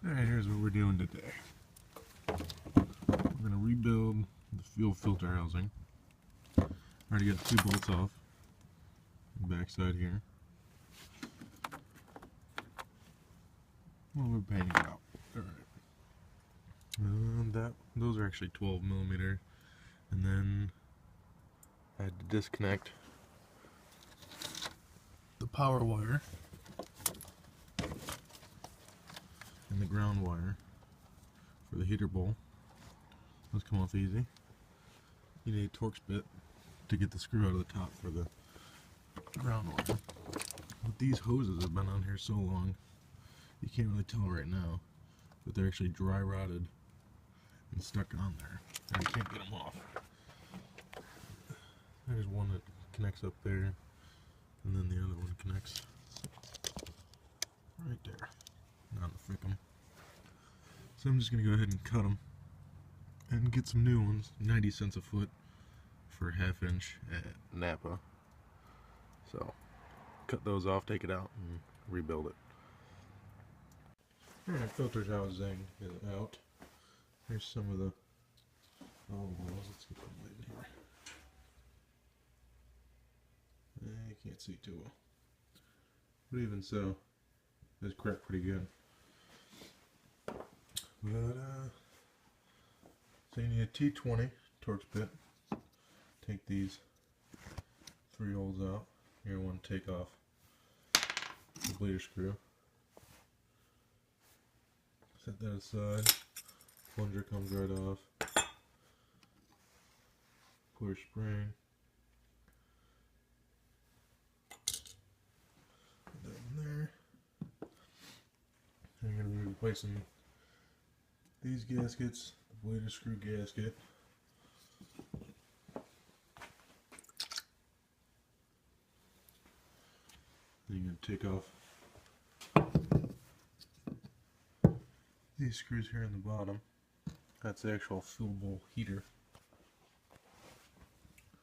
Alright, here's what we're doing today. We're going to rebuild the fuel filter housing. Already got 2 bolts off. The back side here. Well, we're painting it out. Alright. Those are actually 12 millimeter. And then I had to disconnect the power wire and the ground wire for the heater bowl. Those come off easy. You need a Torx bit to get the screw out of the top for the ground wire. But these hoses have been on here so long, you can't really tell right now, but they're actually dry rotted and stuck on there, and you can't get them off. There's one that connects up there, and then the other one connects right there. Not to frick them. So I'm just going to go ahead and cut them and get some new ones. 90 cents a foot for a 1/2 inch at Napa. So cut those off, take it out, and rebuild it. Alright, filter housing is out. Here's some of the balls. Let's get them light in here. You can't see too well. But even so, it's cracked pretty good. But, so you need a T20 Torx bit. Take these 3 holes out. You're going to want to take off the bleeder screw. Set that aside. Plunger comes right off. Clear spring. Put that in there. And you're going to be replacing these gaskets, the bleeder screw gasket. Then you're going to take off these screws here in the bottom. That's the actual fuel bowl heater.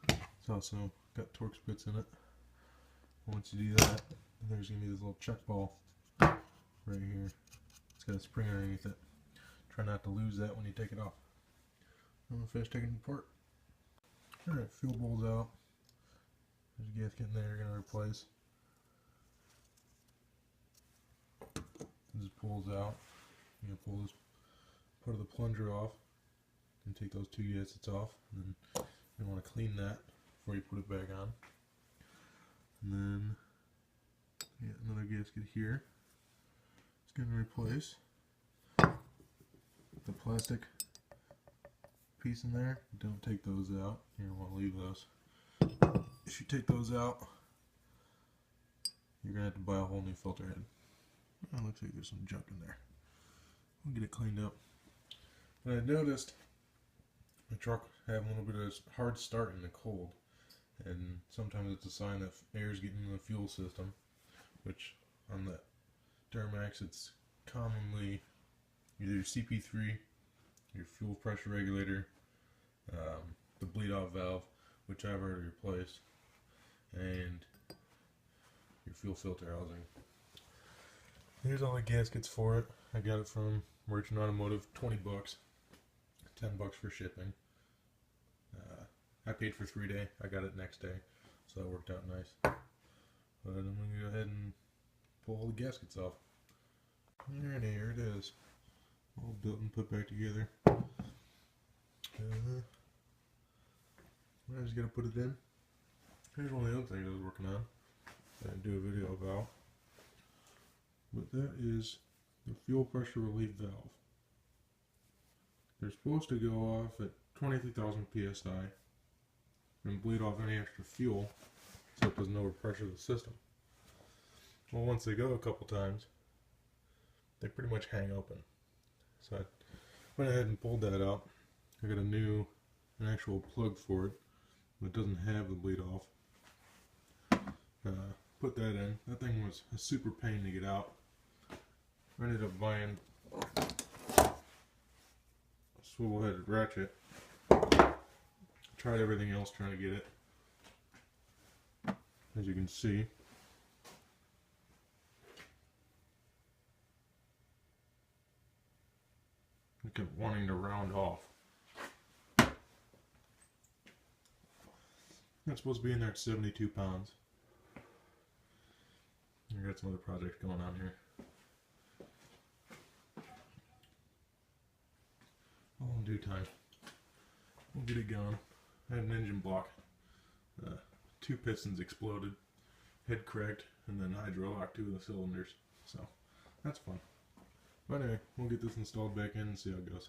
It's also got Torx bits in it. Once you do that, there's going to be this little check ball right here. It's got a spring underneath it. Try not to lose that when you take it off. I'm going to finish taking it apart. Alright, fuel bowl's out. There's a gasket in there you're going to replace. This pulls out. You're going to pull this part of the plunger off and take those 2 gaskets off. And then you want to clean that before you put it back on. And then another gasket here. It's going to replace the plastic piece in there. Don't take those out. You're going to want to leave those. If you take those out, you're going to have to buy a whole new filter head. Oh, looks like there's some junk in there. We'll get it cleaned up. And I noticed my truck having a little bit of a hard start in the cold. And sometimes it's a sign that air is getting in the fuel system, which on the Duramax it's commonly either your CP3, your fuel pressure regulator, the bleed off valve, which I've already replaced, and your fuel filter housing. Here's all the gaskets for it. I got it from Merchant Automotive, 20 bucks, 10 bucks for shipping. I paid for 3-day. I got it next day, so that worked out nice. But I'm going to go ahead and pull all the gaskets off. There it is. All built and put back together. I just got to put it in. Here's one of the other things I was working on that I didn't do a video about. But that is the fuel pressure relief valve. They're supposed to go off at 23,000 psi and bleed off any extra fuel so it doesn't overpressure the system. Well, once they go a couple times, they pretty much hang open. So I went ahead and pulled that out. I got an actual plug for it, but it doesn't have the bleed off. Put that in. That thing was a super pain to get out. I ended up buying a swivel-headed ratchet. Tried everything else trying to get it. As you can see, kept wanting to round off. It's supposed to be in there at 72 pounds. I got some other projects going on here. All in due time. We'll get it going. I had an engine block. 2 pistons exploded. Head cracked. And then hydro-locked 2 of the cylinders. So, that's fun. But anyway, we'll get this installed back in and see how it goes.